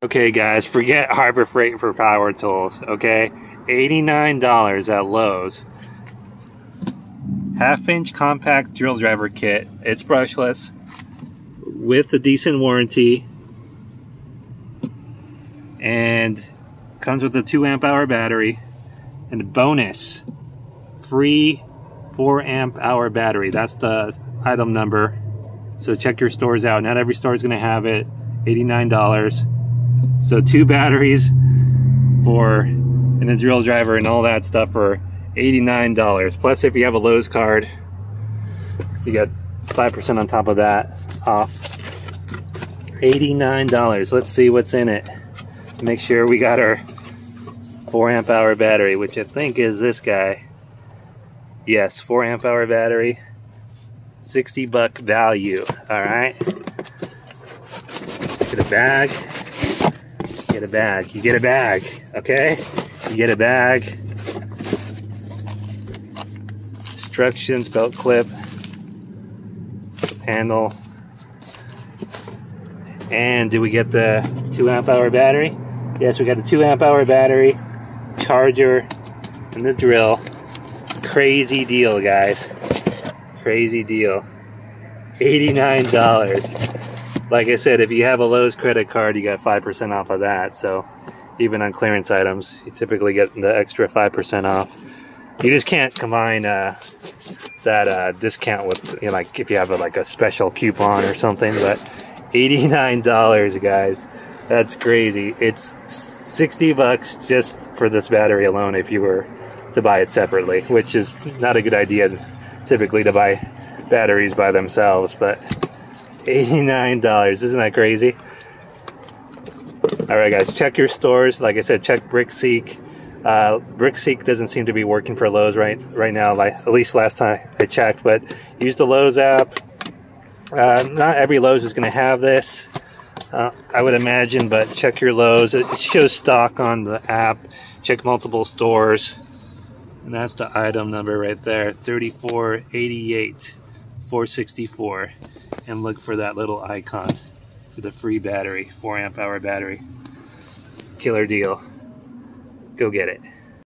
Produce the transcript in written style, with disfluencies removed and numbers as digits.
Okay guys, forget Harbor Freight for power tools, okay? $89 at Lowe's. Half-inch compact drill driver kit. It's brushless with a decent warranty. And comes with a 2 amp hour battery. And the bonus, free 4 amp hour battery. That's the item number. So check your stores out. Not every store is going to have it. $89. So 2 batteries and a drill driver and all that stuff for $89. Plus, if you have a Lowe's card, you get 5% on top of that off. $89. Let's see what's in it. Make sure we got our 4 amp hour battery, which I think is this guy. Yes, 4 amp hour battery. $60 value. All right. Get a bag. Get a bag. You get a bag. Okay. You get a bag. Instructions, belt clip, handle. And do we get the 2 amp hour battery? Yes, we got the 2 amp hour battery, charger, and the drill. Crazy deal, guys. Crazy deal. $89. Like I said, if you have a Lowe's credit card, you got 5% off of that. So even on clearance items, you typically get the extra 5% off. You just can't combine that discount with, you know, like if you have like a special coupon or something. But $89, guys. That's crazy. It's $60 just for this battery alone if you were to buy it separately, which is not a good idea typically to buy batteries by themselves, but $89. Isn't that crazy? Alright guys, check your stores. Like I said, check BrickSeek. BrickSeek doesn't seem to be working for Lowe's right now, like at least last time I checked, but use the Lowe's app. Not every Lowe's is going to have this, I would imagine, but check your Lowe's. It shows stock on the app. Check multiple stores. And that's the item number right there, 3488 464. And look for that little icon for the free battery, 4 amp hour battery. Killer deal. Go get it.